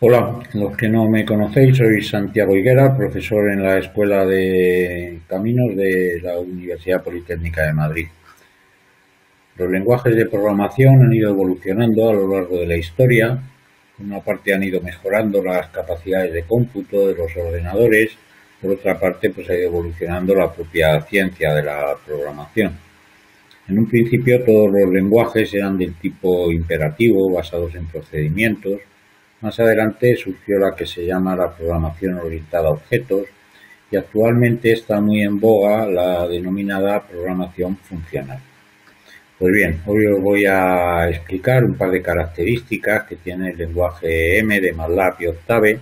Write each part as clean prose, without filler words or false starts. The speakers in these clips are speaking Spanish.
Hola, los que no me conocéis, soy Santiago Higuera, profesor en la Escuela de Caminos de la Universidad Politécnica de Madrid. Los lenguajes de programación han ido evolucionando a lo largo de la historia. Por una parte han ido mejorando las capacidades de cómputo de los ordenadores, por otra parte pues ha ido evolucionando la propia ciencia de la programación. En un principio todos los lenguajes eran del tipo imperativo, basados en procedimientos. Más adelante surgió la que se llama la programación orientada a objetos y actualmente está muy en boga la denominada programación funcional. Pues bien, hoy os voy a explicar un par de características que tiene el lenguaje M de MATLAB y Octave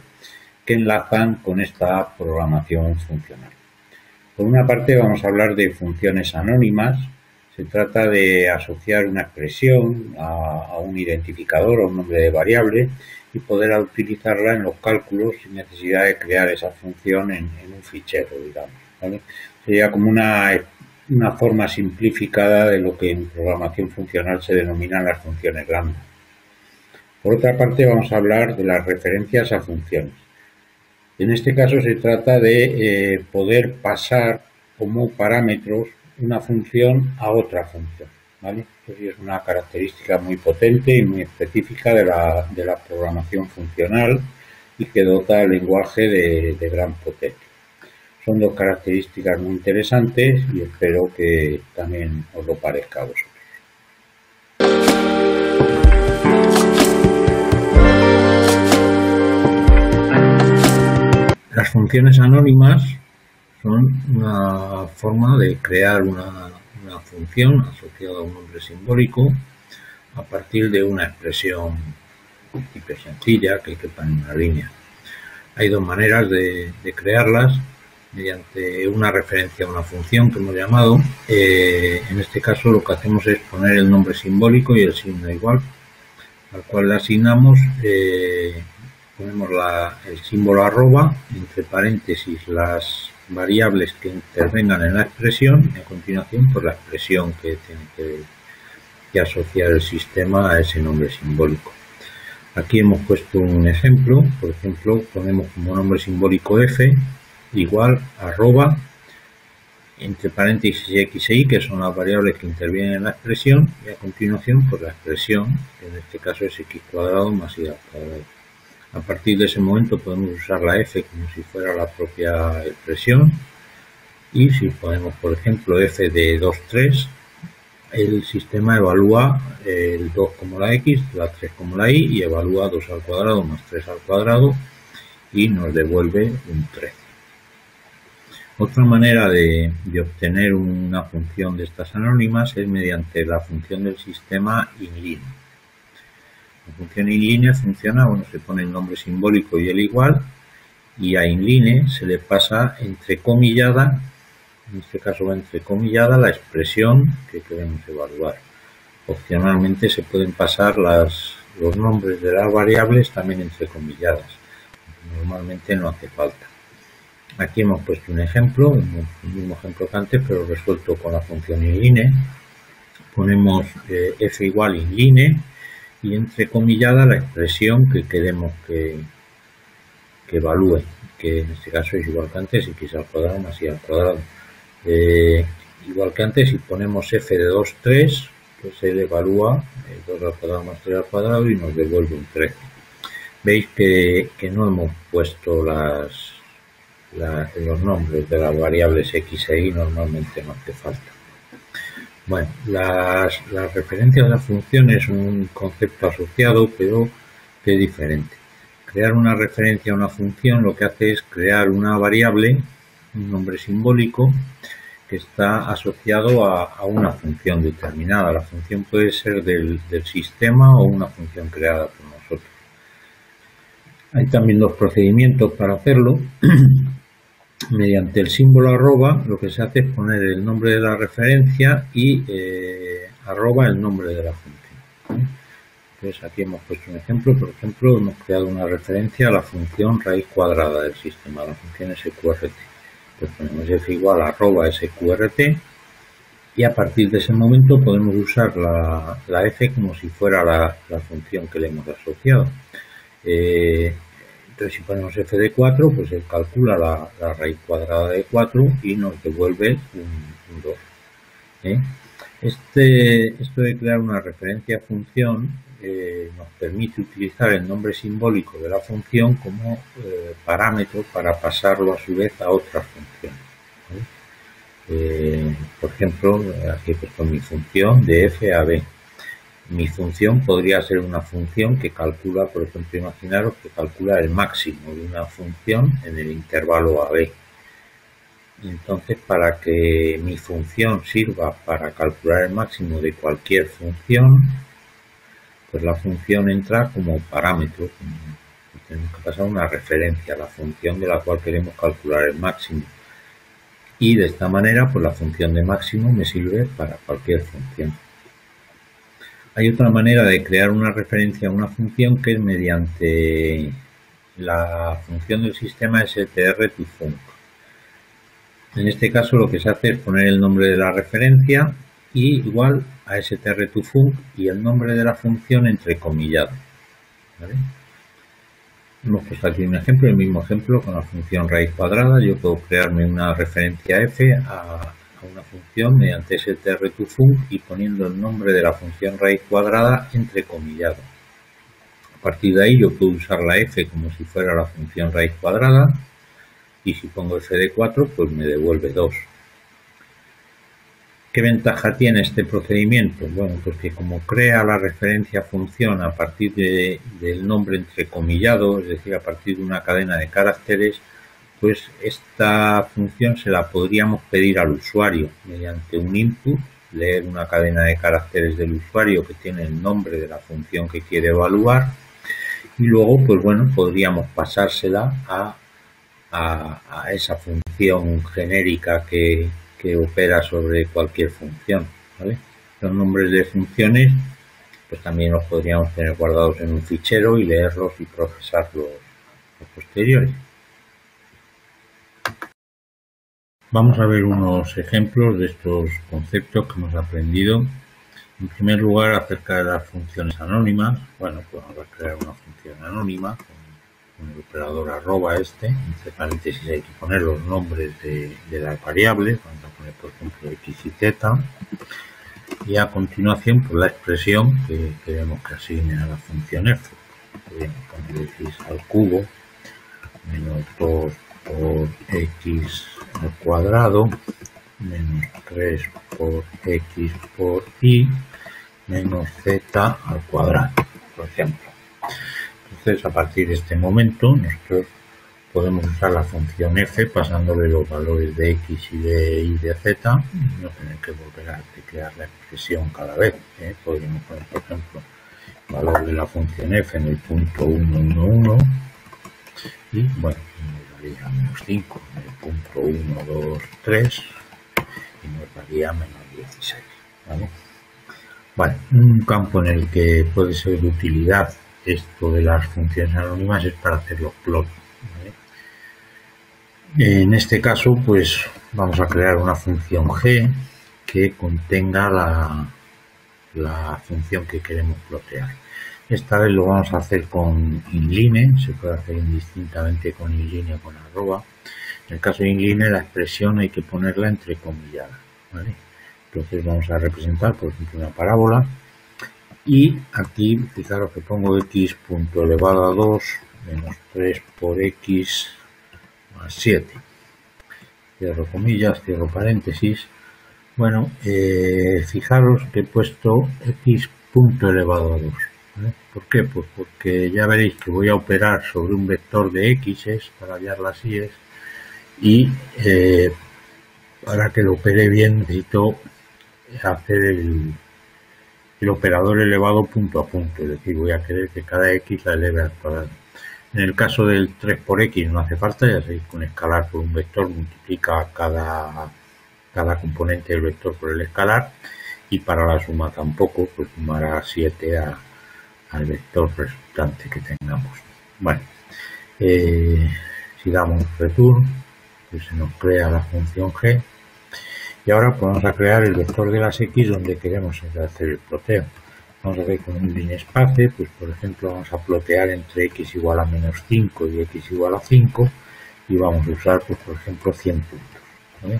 que enlazan con esta programación funcional. Por una parte vamos a hablar de funciones anónimas. Se trata de asociar una expresión a un identificador o un nombre de variable y poder utilizarla en los cálculos sin necesidad de crear esa función en un fichero, digamos, ¿vale? Sería como una forma simplificada de lo que en programación funcional se denominan las funciones lambda. Por otra parte vamos a hablar de las referencias a funciones. En este caso se trata de poder pasar como parámetros una función a otra función, ¿vale? Esto sí es una característica muy potente y muy específica de la programación funcional y que dota al lenguaje de gran potencia. Son dos características muy interesantes y espero que también os lo parezca a vosotros. Las funciones anónimas son una forma de crear una función asociada a un nombre simbólico a partir de una expresión hiper sencilla que quepa en una línea. Hay dos maneras de crearlas, mediante una referencia a una función que hemos llamado. En este caso lo que hacemos es poner el nombre simbólico y el signo igual, al cual le asignamos. Ponemos el símbolo arroba, entre paréntesis las variables que intervengan en la expresión y a continuación pues la expresión que tiene que asociar el sistema a ese nombre simbólico. Aquí hemos puesto un ejemplo. Por ejemplo, ponemos como nombre simbólico f igual arroba entre paréntesis x e y, que son las variables que intervienen en la expresión, y a continuación pues la expresión, que en este caso es x cuadrado más y al cuadrado. A partir de ese momento podemos usar la f como si fuera la propia expresión, y si ponemos por ejemplo f de 2, 3, el sistema evalúa el 2 como la x, la 3 como la y evalúa 2 al cuadrado más 3 al cuadrado y nos devuelve un 13. Otra manera de obtener una función de estas anónimas es mediante la función del sistema inline. La función inline funciona, se pone el nombre simbólico y el igual, y a inline se le pasa entrecomillada, en este caso va entrecomillada la expresión que queremos evaluar. Opcionalmente se pueden pasar los nombres de las variables también entrecomilladas. Normalmente no hace falta. Aquí hemos puesto un ejemplo, el mismo ejemplo que antes, pero resuelto con la función inline. Ponemos f igual inline y entrecomillada la expresión que queremos que evalúe, que en este caso es igual que antes, x al cuadrado más y al cuadrado. Igual que antes, si ponemos f de 2, 3, pues él evalúa 2 al cuadrado más 3 al cuadrado y nos devuelve un 13. Veis que no hemos puesto los nombres de las variables x e y, normalmente no hace falta. Bueno, las referencias a funciones son un concepto asociado, pero que es diferente. Crear una referencia a una función lo que hace es crear una variable, un nombre simbólico, que está asociado a una función determinada. La función puede ser del sistema o una función creada por nosotros. Hay también dos procedimientos para hacerlo. Mediante el símbolo arroba lo que se hace es poner el nombre de la referencia y arroba el nombre de la función. Entonces aquí hemos puesto un ejemplo. Por ejemplo, hemos creado una referencia a la función raíz cuadrada del sistema, la función sqrt. Pues ponemos f igual a arroba sqrt y a partir de ese momento podemos usar la f como si fuera la función que le hemos asociado. Entonces, si ponemos f de 4, pues él calcula la raíz cuadrada de 4 y nos devuelve un 2. Esto de crear una referencia a función nos permite utilizar el nombre simbólico de la función como parámetro para pasarlo a su vez a otras funciones. Por ejemplo, aquí he puesto mi función de f a b. Mi función podría ser una función que calcula, por ejemplo, imaginaros que calcula el máximo de una función en el intervalo AB. Entonces, para que mi función sirva para calcular el máximo de cualquier función, pues la función entra como parámetro. Tenemos que pasar una referencia a la función de la cual queremos calcular el máximo. Y de esta manera, pues la función de máximo me sirve para cualquier función. Hay otra manera de crear una referencia a una función que es mediante la función del sistema strToFunc. En este caso lo que se hace es poner el nombre de la referencia y igual a strToFunc y el nombre de la función entrecomillado. ¿Vale? Hemos puesto aquí un ejemplo, el mismo ejemplo con la función raíz cuadrada. Yo puedo crearme una referencia f a una función mediante strToFunc y poniendo el nombre de la función raíz cuadrada entrecomillado. A partir de ahí yo puedo usar la f como si fuera la función raíz cuadrada y si pongo f de 4 pues me devuelve 2. ¿Qué ventaja tiene este procedimiento? Bueno, pues que como crea la referencia a función a partir del nombre entrecomillado, es decir, a partir de una cadena de caracteres, pues esta función se la podríamos pedir al usuario mediante un input, leer una cadena de caracteres del usuario que tiene el nombre de la función que quiere evaluar y luego, pues bueno, podríamos pasársela a esa función genérica que opera sobre cualquier función, ¿vale? Los nombres de funciones pues también los podríamos tener guardados en un fichero y leerlos y procesarlos a posteriori. Vamos a ver unos ejemplos de estos conceptos que hemos aprendido. En primer lugar, acerca de las funciones anónimas. Bueno, pues vamos a crear una función anónima con el operador arroba entre paréntesis hay que poner los nombres de las variables. Vamos a poner, por ejemplo, x y z. Y a continuación, pues la expresión que queremos que asigne a la función f. Podemos poner x al cubo menos 2 por x al cuadrado menos 3 por x por y menos z al cuadrado, por ejemplo. Entonces, a partir de este momento, nosotros podemos usar la función f pasándole los valores de x y de y de z, no tener que volver a teclear la expresión cada vez. Podríamos poner, por ejemplo, el valor de la función f en el punto 1, 1, 1 y, bueno, nos daría menos 5 en el punto 1, 2, 3 y nos daría menos 16. ¿Vale? Vale, un campo en el que puede ser de utilidad esto de las funciones anónimas es para hacer los plots. ¿Vale? En este caso, pues vamos a crear una función g que contenga la función que queremos plotear. Esta vez lo vamos a hacer con inline, se puede hacer indistintamente con inline o con arroba. En el caso de inline, la expresión hay que ponerla entrecomillada. ¿Vale? Entonces vamos a representar, por ejemplo, una parábola. Y aquí, fijaros que pongo x punto elevado a 2 menos 3 por x más 7. Cierro comillas, cierro paréntesis. Bueno, fijaros que he puesto x punto elevado a 2. ¿Vale? ¿Por qué? Pues porque ya veréis que voy a operar sobre un vector de x's para hallar las y's y para que lo opere bien necesito hacer el operador elevado punto a punto, es decir, voy a querer que cada x la eleve al cuadrado. En el caso del 3 por x no hace falta, ya sabéis que un escalar por un vector multiplica cada componente del vector por el escalar y para la suma tampoco, pues sumará 7 al vector resultante que tengamos. Bueno, si damos return, pues se nos crea la función g. Y ahora pues vamos a crear el vector de las x donde queremos hacer el ploteo. vamos a hacer con un linspace, pues por ejemplo vamos a plotear entre x igual a menos 5 y x igual a 5 y vamos a usar, pues por ejemplo, 100 puntos, ¿vale?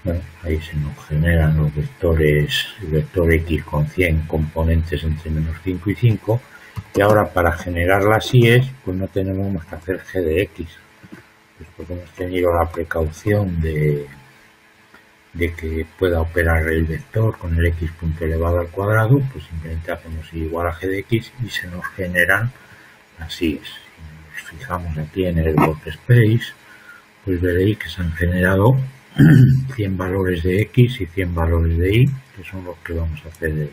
Bueno, ahí se nos generan los vectores, el vector x con 100 componentes entre menos 5 y 5, y ahora para generar las i's pues no tenemos más que hacer g de x, pues porque hemos tenido la precaución de que pueda operar el vector con el x punto elevado al cuadrado, pues simplemente hacemos y igual a g de x y se nos generan las i's. Si nos fijamos aquí en el workspace, pues veréis que se han generado 100 valores de x y 100 valores de y, que son los que vamos a hacer el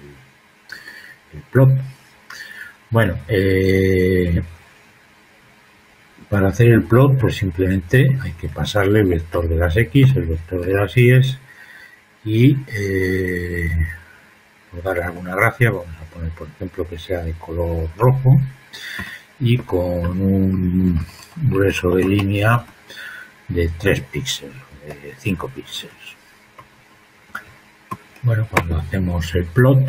plot. Bueno, para hacer el plot, pues simplemente hay que pasarle el vector de las x, el vector de las y y por darle alguna gracia vamos a poner, por ejemplo, que sea de color rojo y con un grueso de línea de 3 píxeles, de 5 píxeles. Bueno, cuando hacemos el plot,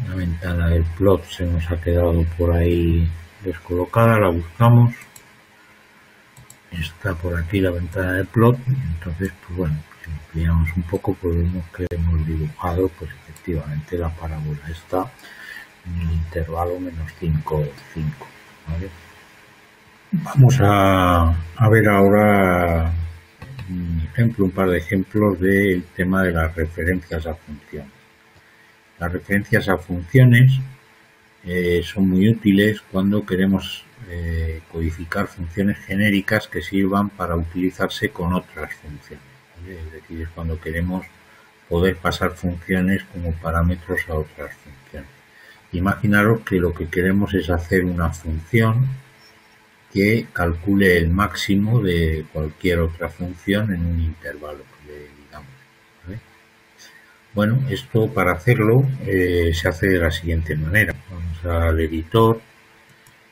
la ventana del plot se nos ha quedado por ahí descolocada, la buscamos, está por aquí la ventana del plot, entonces pues bueno, si ampliamos un poco pues vemos que hemos dibujado pues efectivamente la parábola está en el intervalo menos 5, 5, ¿vale? Vamos a ver ahora un par de ejemplos del tema de las referencias a funciones. Las referencias a funciones son muy útiles cuando queremos codificar funciones genéricas que sirvan para utilizarse con otras funciones, ¿vale? Es decir, es cuando queremos poder pasar funciones como parámetros a otras funciones. Imaginaros que lo que queremos es hacer una función que calcule el máximo de cualquier otra función en un intervalo que le digamos, ¿vale? Bueno, esto para hacerlo se hace de la siguiente manera. Vamos al editor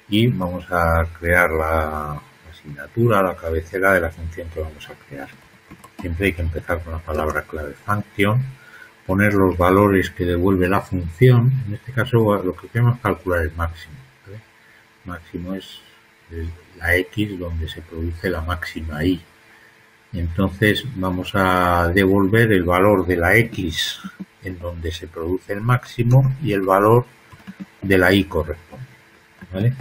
y vamos a crear la asignatura, la cabecera de la función que vamos a crear. Siempre hay que empezar con la palabra clave function, poner los valores que devuelve la función. En este caso lo que queremos calcular es máximo, ¿vale? Máximo es la x donde se produce la máxima y. Entonces vamos a devolver el valor de la x en donde se produce el máximo y el valor de la y corresponde, ¿vale?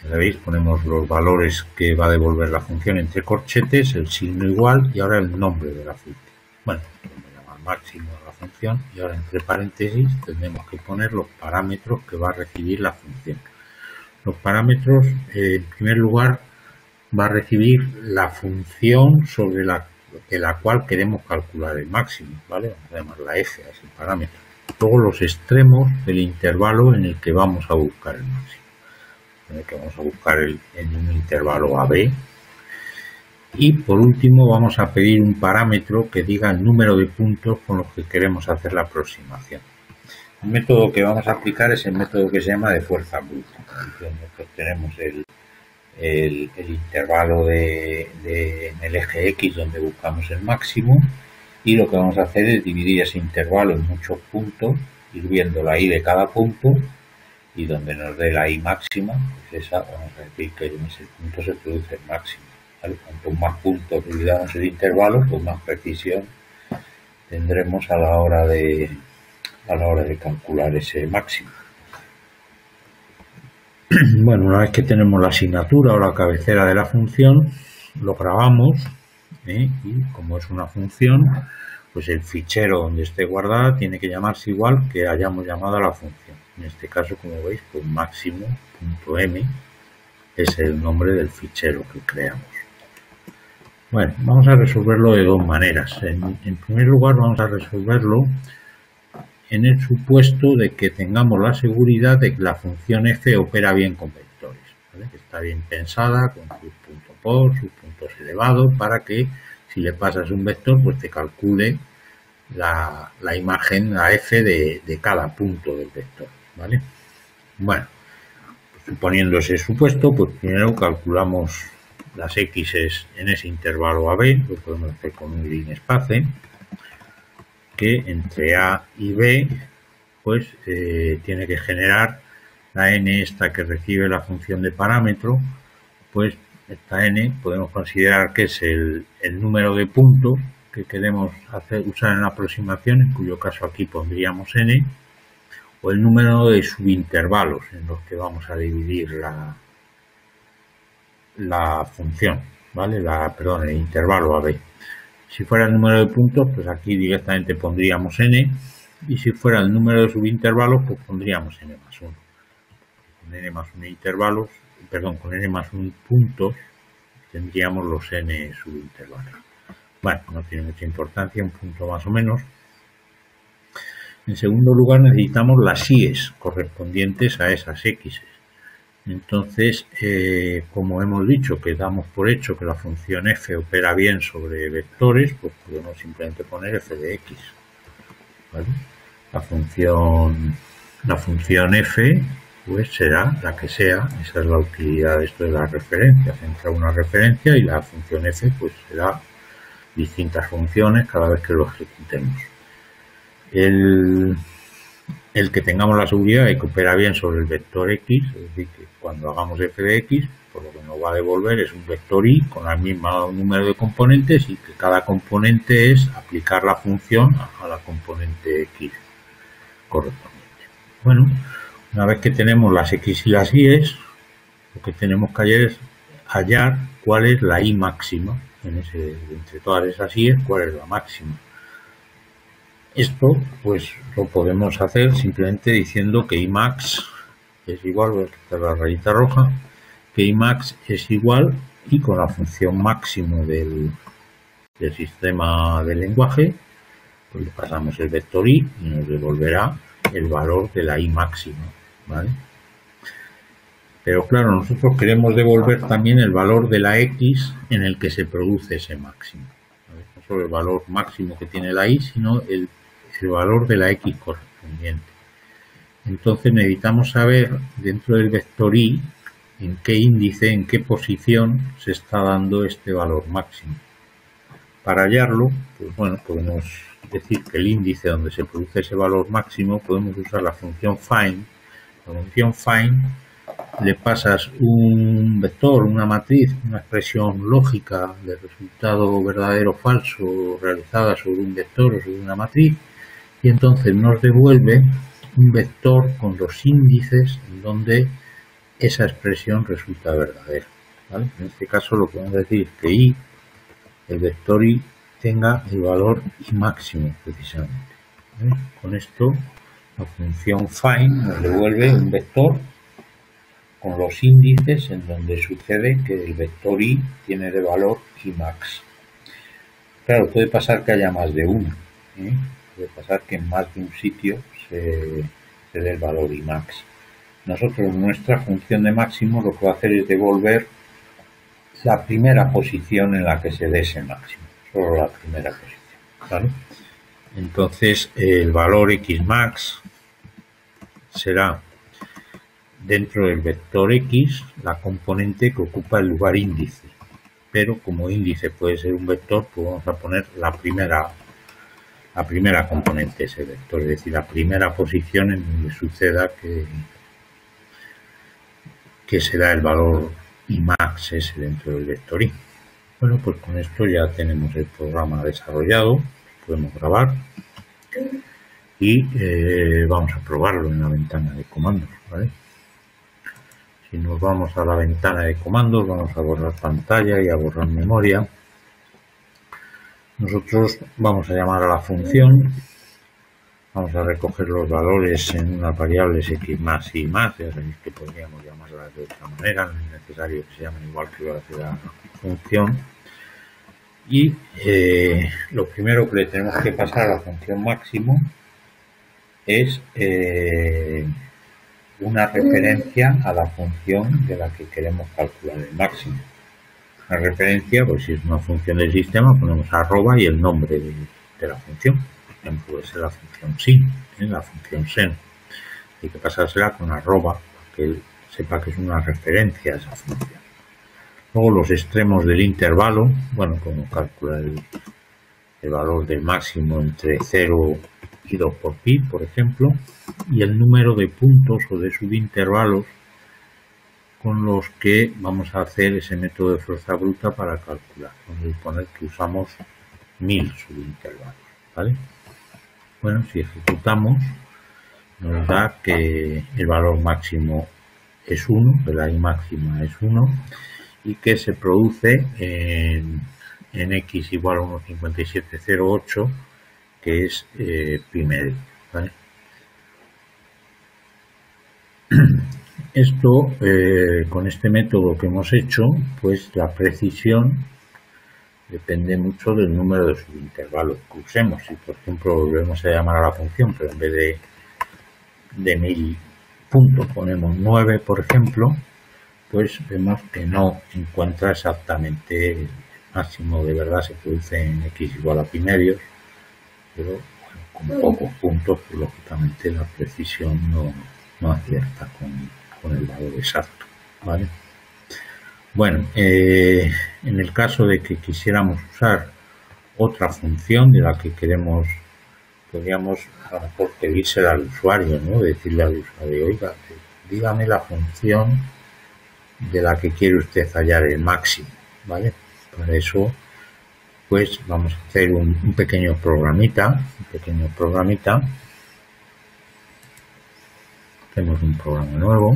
¿Veis? Ponemos los valores que va a devolver la función entre corchetes, el signo igual y ahora el nombre de la función. Bueno, vamos a llamar máximo a la función y ahora entre paréntesis tendremos que poner los parámetros que va a recibir la función. Los parámetros, en primer lugar, va a recibir la función sobre la cual queremos calcular el máximo, ¿vale? Vamos a llamarla f a ese parámetro. Luego los extremos del intervalo en el que vamos a buscar el máximo, en el que vamos a buscar en un intervalo AB. Y por último vamos a pedir un parámetro que diga el número de puntos con los que queremos hacer la aproximación. El método que vamos a aplicar es el método que se llama de fuerza bruta. Nosotros tenemos el intervalo en el eje X donde buscamos el máximo y lo que vamos a hacer es dividir ese intervalo en muchos puntos, ir viendo la y de cada punto y donde nos dé la y máxima, pues esa vamos a decir que en ese punto se produce el máximo, ¿vale? Cuanto más puntos dividamos el intervalo, pues más precisión tendremos a la hora de calcular ese máximo. Bueno, una vez que tenemos la asignatura o la cabecera de la función, lo grabamos, y como es una función, pues el fichero donde esté guardada tiene que llamarse igual que hayamos llamado a la función. En este caso, como veis, pues máximo.m es el nombre del fichero que creamos. Bueno, vamos a resolverlo de dos maneras. En primer lugar, vamos a resolverlo en el supuesto de que tengamos la seguridad de que la función f opera bien con vectores, ¿vale? Que está bien pensada con sus puntos por, sus puntos elevados, para que si le pasas un vector pues te calcule la imagen, la f de cada punto del vector, ¿vale? Bueno, pues suponiendo ese supuesto, pues primero calculamos las x en ese intervalo AB, lo podemos hacer con un linspace, que entre A y B pues tiene que generar la n esta que recibe la función de parámetro, pues esta n podemos considerar que es el número de puntos que queremos usar en la aproximación, en cuyo caso aquí pondríamos n, o el número de subintervalos en los que vamos a dividir la función, ¿vale? Perdón, el intervalo AB. Si fuera el número de puntos, pues aquí directamente pondríamos n, y si fuera el número de subintervalos, pues pondríamos n más 1. Con n más 1 intervalos, perdón, con n más 1 puntos, tendríamos los n subintervalos. Bueno, no tiene mucha importancia, un punto más o menos. En segundo lugar, necesitamos las i's correspondientes a esas x. Entonces, como hemos dicho que damos por hecho que la función f opera bien sobre vectores, pues podemos simplemente poner f de x, ¿vale? La función f pues será la que sea. Esa es la utilidad de esto de las referencias. Entra una referencia y la función f pues será distintas funciones cada vez que lo ejecutemos. El que tengamos la seguridad de que opera bien sobre el vector x, es decir, que cuando hagamos f de x, por lo que nos va a devolver es un vector y con el mismo número de componentes, y que cada componente es aplicar la función a la componente x correspondiente. Bueno, una vez que tenemos las x y las y, lo que tenemos que hallar cuál es la y máxima, entre todas esas y, cuál es la máxima. Esto pues lo podemos hacer simplemente diciendo que Imax es igual, voy a quitar la rayita roja, que Imax es igual, y con la función máximo del sistema de lenguaje, pues le pasamos el vector y nos devolverá el valor de la y máxima, ¿vale? Pero claro, nosotros queremos devolver también el valor de la x en el que se produce ese máximo, ¿vale? No solo el valor máximo que tiene la y, sino el valor de la x correspondiente. Entonces necesitamos saber dentro del vector y en qué índice, en qué posición se está dando este valor máximo. Para hallarlo, pues bueno, podemos decir que el índice donde se produce ese valor máximo, podemos usar la función find. La función find le pasas un vector, una matriz, una expresión lógica de resultado verdadero o falso realizada sobre un vector o sobre una matriz, y entonces nos devuelve un vector con los índices en donde esa expresión resulta verdadera, ¿vale? En este caso lo podemos decir que y, el vector y, tenga el valor y máximo precisamente, ¿vale? Con esto la función find nos devuelve un vector con los índices en donde sucede que el vector y tiene de valor y max. Claro, puede pasar que haya más de uno, ¿eh? Puede pasar que en más de un sitio se dé el valor y max. Nosotros, nuestra función de máximo, lo que va a hacer es devolver la primera posición en la que se dé ese máximo, solo la primera posición, ¿vale? Entonces el valor x max será dentro del vector x la componente que ocupa el lugar índice, pero como índice puede ser un vector, pues vamos a poner la primera componente de ese vector, es decir, la primera posición en donde suceda que será el valor y max ese dentro del vector y. Bueno, pues con esto ya tenemos el programa desarrollado, podemos grabar y vamos a probarlo en la ventana de comandos, ¿vale? Si nos vamos a la ventana de comandos, vamos a borrar pantalla y a borrar memoria. Nosotros vamos a llamar a la función, vamos a recoger los valores en unas variables x más y más. Ya sabéis que podríamos llamarlas de otra manera, no es necesario que se llamen igual que lo hace la función. Y lo primero que le tenemos que pasar a la función máximo es una referencia a la función de la que queremos calcular el máximo. La referencia, pues si es una función del sistema, ponemos arroba y el nombre de la función. Por ejemplo, puede ser la función sin, la función sen. Hay que pasársela con arroba para que él sepa que es una referencia a esa función. Luego los extremos del intervalo, bueno, como calcular el valor del máximo entre 0 y 2 por pi, por ejemplo, y el número de puntos o de subintervalos con los que vamos a hacer ese método de fuerza bruta para calcular. Vamos a suponer que usamos 1000 subintervalos, ¿vale? Bueno, si ejecutamos, nos da que el valor máximo es 1, que la I máxima es 1, y que se produce en x igual a 1,5708, que es pi medio, ¿vale? Esto, con este método que hemos hecho, pues la precisión depende mucho del número de subintervalos que usemos. Si, por ejemplo, volvemos a llamar a la función, pero en vez de 1000 puntos ponemos 9, por ejemplo, pues vemos que no encuentra exactamente el máximo. De verdad se produce en x igual a pi medios, pero bueno, con pocos puntos, pues, lógicamente la precisión no acierta con el valor exacto, ¿vale? Bueno, en el caso de que quisiéramos usar otra función de la que queremos, podríamos a lo mejor pedírsela al usuario, ¿no? Decirle al usuario, oiga, dígame la función de la que quiere usted hallar el máximo, ¿vale? Para eso, pues vamos a hacer un pequeño programita, Hacemos un programa nuevo,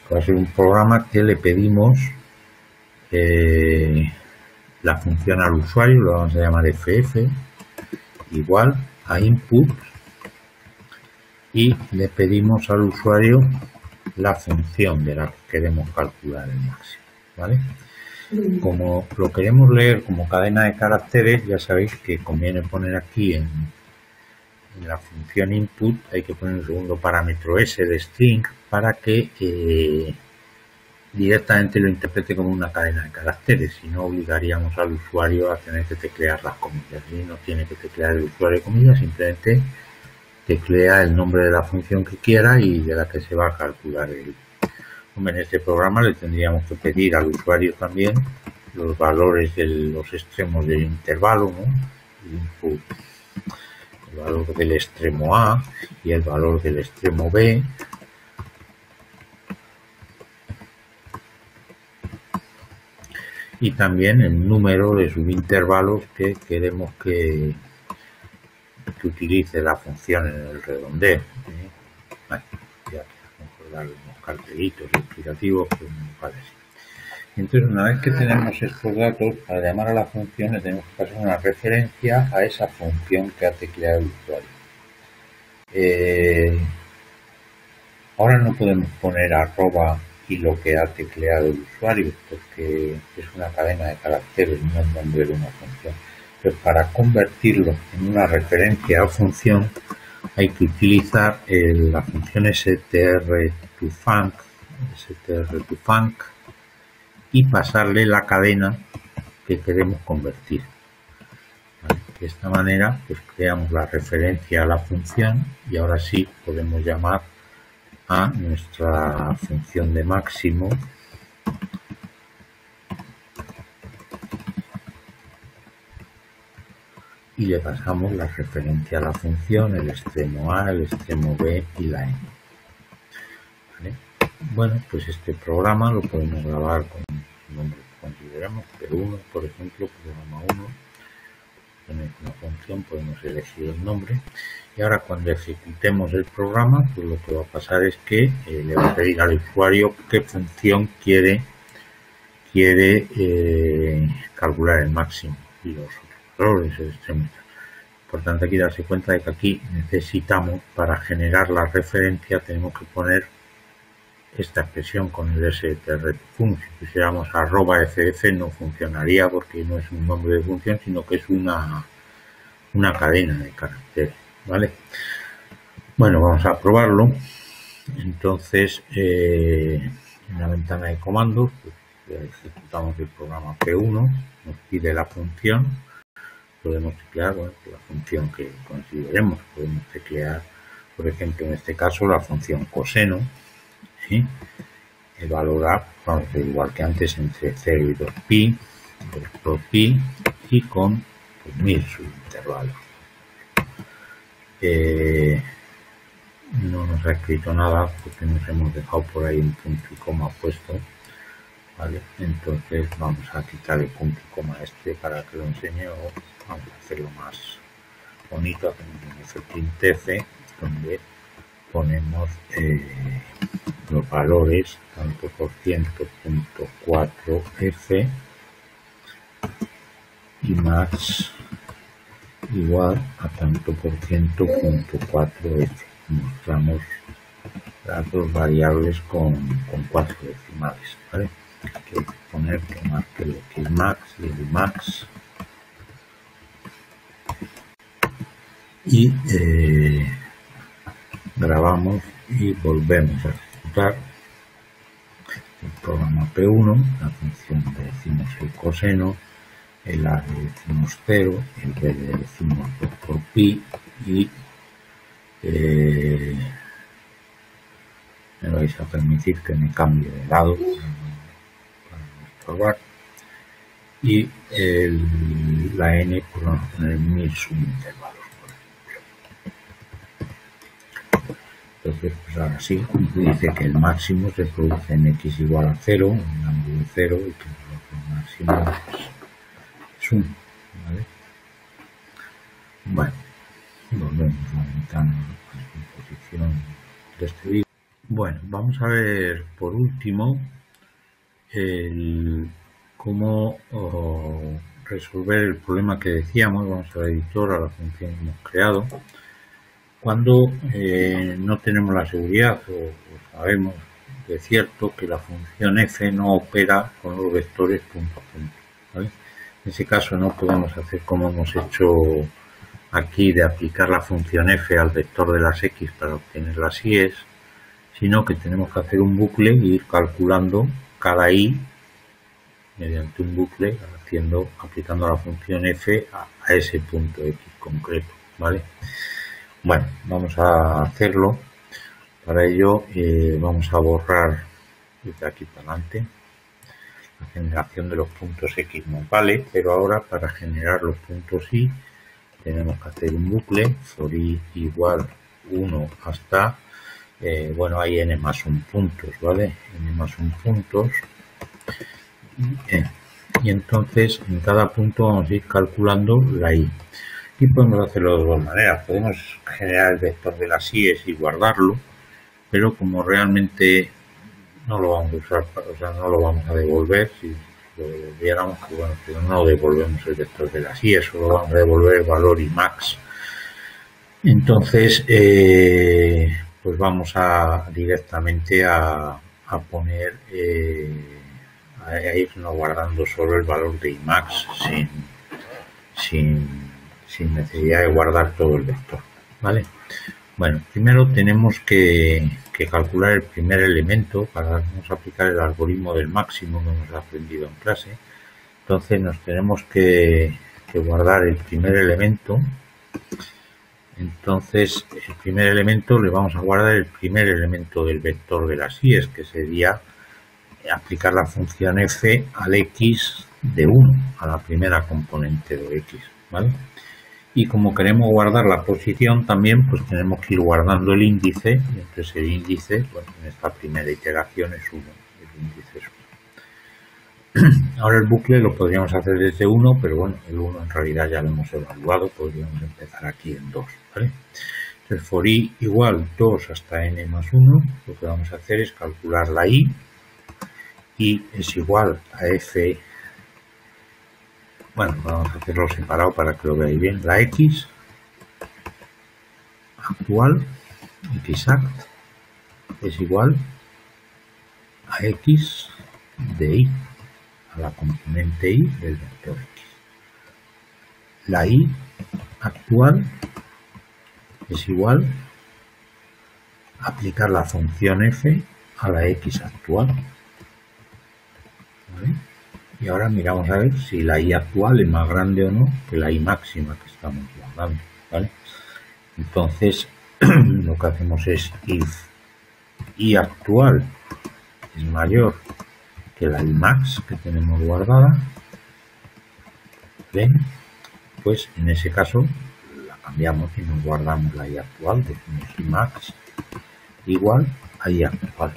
que va a ser un programa que le pedimos la función al usuario, lo vamos a llamar ff, igual a input, y le pedimos al usuario la función de la que queremos calcular el máximo, ¿vale? Como lo queremos leer como cadena de caracteres, ya sabéis que conviene poner aquí en la función input, hay que poner un segundo parámetro s de string para que directamente lo interprete como una cadena de caracteres, si no obligaríamos al usuario a tener que teclear las comillas. Y no tiene que teclear el usuario comillas, simplemente teclea el nombre de la función que quiera y de la que se va a calcular el. En este programa le tendríamos que pedir al usuario también los valores de los extremos del intervalo, ¿no? El input, el valor del extremo A y el valor del extremo B. Y también el número de subintervalos que queremos que utilice la función en el redondeo. Bueno, ya vamos a dar unos cartelitos explicativos, pues me parece. Entonces, una vez que tenemos estos datos, para llamar a la función le tenemos que pasar una referencia a esa función que ha tecleado el usuario. Ahora no podemos poner arroba y lo que ha tecleado el usuario, porque es una cadena de caracteres, no el nombre de una función. Pero para convertirlo en una referencia a función hay que utilizar la función strToFunc y pasarle la cadena que queremos convertir. De esta manera pues creamos la referencia a la función y ahora sí podemos llamar a nuestra función de máximo y le pasamos la referencia a la función, el extremo A, el extremo B y la N. ¿Vale? Bueno, pues este programa lo podemos grabar con el nombre que consideremos, P1, por ejemplo, programa 1. Tener una función, podemos elegir el nombre y ahora cuando ejecutemos el programa, pues lo que va a pasar es que le va a pedir al usuario qué función quiere calcular el máximo y los valores, el extremo. Por tanto, aquí darse cuenta de que aquí necesitamos, para generar la referencia, tenemos que poner esta expresión con el strToFunc. Si pusiéramos @ff no funcionaría porque no es un nombre de función, sino que es una cadena de caracteres, ¿vale? Bueno, vamos a probarlo. Entonces, en la ventana de comandos, pues, ejecutamos el programa P1, nos pide la función, podemos teclear, bueno, la función que consideremos, podemos teclear, por ejemplo, en este caso, la función coseno, ¿sí? El valor A, vamos a hacer igual que antes, entre 0 y 2pi, 2 por pi, y con 1000 subintervalos. no nos ha escrito nada porque nos hemos dejado por ahí un punto y coma puesto, ¿vale? Entonces vamos a quitar el punto y coma para que lo enseñe, o vamos a hacerlo más bonito. Hacemos un fprintf donde ponemos los valores tanto por ciento punto 4f y max igual a tanto por ciento punto 4f. Mostramos las dos variables con 4 decimales, ¿vale? Hay que poner que marque lo que es max y el max, y grabamos y volvemos a ejecutar el programa P1. La función le decimos el coseno, el A le decimos 0, el B le decimos 2 por pi, y me vais a permitir que me cambie de lado para no estorbar, y la n pues vamos a poner 1000 subintervalos, por ejemplo. Entonces pues ahora sí, dice que el máximo se produce en x igual a 0, en el ángulo 0, y que el máximo es 1, ¿vale? Bueno, volvemos a la ventana de composición de este vídeo. Bueno, vamos a ver por último cómo resolver el problema que decíamos. Vamos al editor, a la función que hemos creado. Cuando no tenemos la seguridad o sabemos de cierto que la función f no opera con los vectores punto a punto, ¿vale? En ese caso no podemos hacer como hemos hecho aquí, de aplicar la función f al vector de las x para obtener las y's, sino que tenemos que hacer un bucle e ir calculando cada y mediante un bucle, aplicando la función f a ese punto x concreto, ¿vale? Bueno, vamos a hacerlo. Para ello vamos a borrar desde aquí para adelante. La generación de los puntos x nos vale, pero ahora para generar los puntos y tenemos que hacer un bucle for i igual 1 hasta bueno, hay n más 1 puntos, ¿vale? N más 1 puntos, y entonces en cada punto vamos a ir calculando la y. Y podemos hacerlo de dos maneras. Podemos generar el vector de las y's y guardarlo, pero como realmente no lo vamos a usar, o sea, no lo vamos a devolver. Si lo devolviéramos, pues bueno, pero no devolvemos el vector de las y's, solo vamos a devolver el valor y max. Entonces pues vamos directamente a poner a irnos guardando solo el valor de imax sin necesidad de guardar todo el vector, ¿vale? Bueno, primero tenemos que calcular el primer elemento. Vamos a aplicar el algoritmo del máximo que hemos aprendido en clase. Entonces nos tenemos que guardar el primer elemento. Entonces el primer elemento le vamos a guardar el primer elemento del vector de las y's, que sería aplicar la función f al x de 1, a la primera componente de x, ¿vale? Y como queremos guardar la posición también, pues tenemos que ir guardando el índice, y entonces el índice, bueno, en esta primera iteración es 1, el índice es 1. Ahora el bucle lo podríamos hacer desde 1, pero bueno, el 1 en realidad ya lo hemos evaluado, podríamos empezar aquí en 2, ¿vale? Entonces for i igual 2 hasta n más 1, lo que vamos a hacer es calcular la i es igual a f. Bueno, vamos a hacerlo separado para que lo veáis bien. La x actual, xact, es igual a x de y, a la componente y del vector x. La y actual es igual a aplicar la función f a la x actual, ¿vale? Y ahora miramos a ver si la y actual es más grande o no que la y máxima que estamos guardando, ¿vale? Entonces lo que hacemos es if y actual es mayor que la y max que tenemos guardada, ¿ven? Pues en ese caso cambiamos y nos guardamos la I actual, decimos Imax igual a I actual.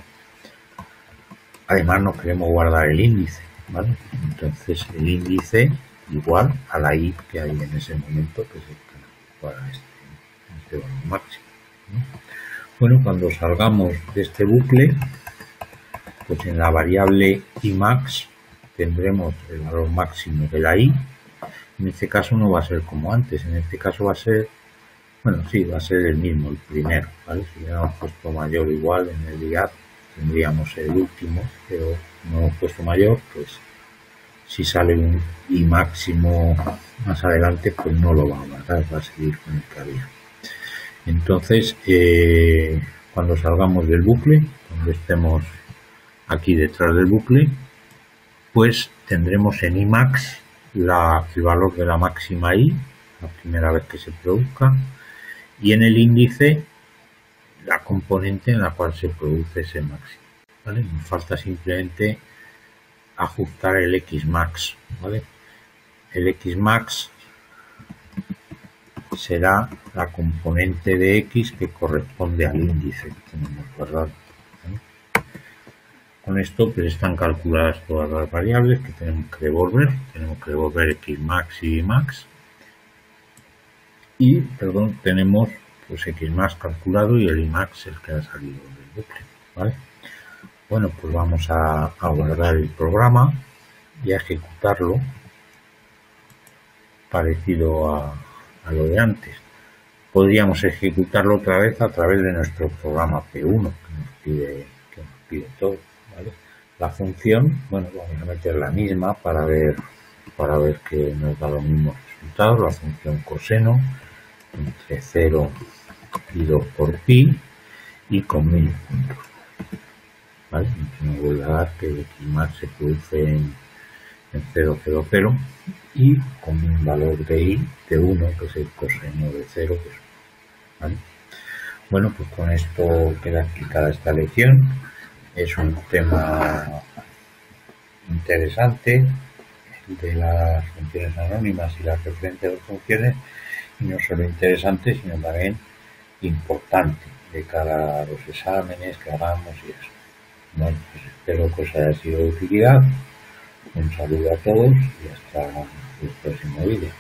Además nos queremos guardar el índice, ¿vale? Entonces el índice igual a la I que hay en ese momento, que es el que para este valor máximo, ¿no? Bueno, cuando salgamos de este bucle, pues en la variable Imax tendremos el valor máximo de la I. En este caso no va a ser como antes, en este caso va a ser, bueno, sí, va a ser el mismo, el primero, ¿vale? Si hubiéramos puesto mayor o igual en el IAT, tendríamos el último, pero no hemos puesto mayor, pues si sale un I máximo más adelante, pues no lo va a guardar, va a seguir con el que había. Entonces, cuando salgamos del bucle, cuando estemos aquí detrás del bucle, pues tendremos en Imax el valor de la máxima I, la primera vez que se produzca, y en el índice la componente en la cual se produce ese máximo, ¿vale? Nos falta simplemente ajustar el Xmax, ¿vale? El Xmax será la componente de X que corresponde al índice que tenemos guardado, ¿vale? Con esto pues están calculadas todas las variables que tenemos que devolver. Tenemos que devolver Xmax y Imax. Y, perdón, tenemos pues Xmax calculado y el Imax el que ha salido del bucle, ¿vale? Bueno, pues vamos a guardar el programa y a ejecutarlo parecido a lo de antes. Podríamos ejecutarlo otra vez a través de nuestro programa P1 que nos pide todo, ¿vale? La función, bueno, vamos a meter la misma para ver que nos da los mismos resultados. La función coseno entre 0 y 2 por pi y con 1000 puntos, ¿vale? Nos vuelve a dar que el Xmax se produce en 0, 0, 0 y con un valor de I de 1, que es el coseno de 0, que es, ¿vale? Bueno, pues con esto queda explicada esta lección. Es un tema interesante, el de las funciones anónimas y las referencias de funciones, y no solo interesante, sino también importante de cara a los exámenes que hagamos y eso. Bueno, pues espero que os haya sido de utilidad. Un saludo a todos y hasta el próximo vídeo.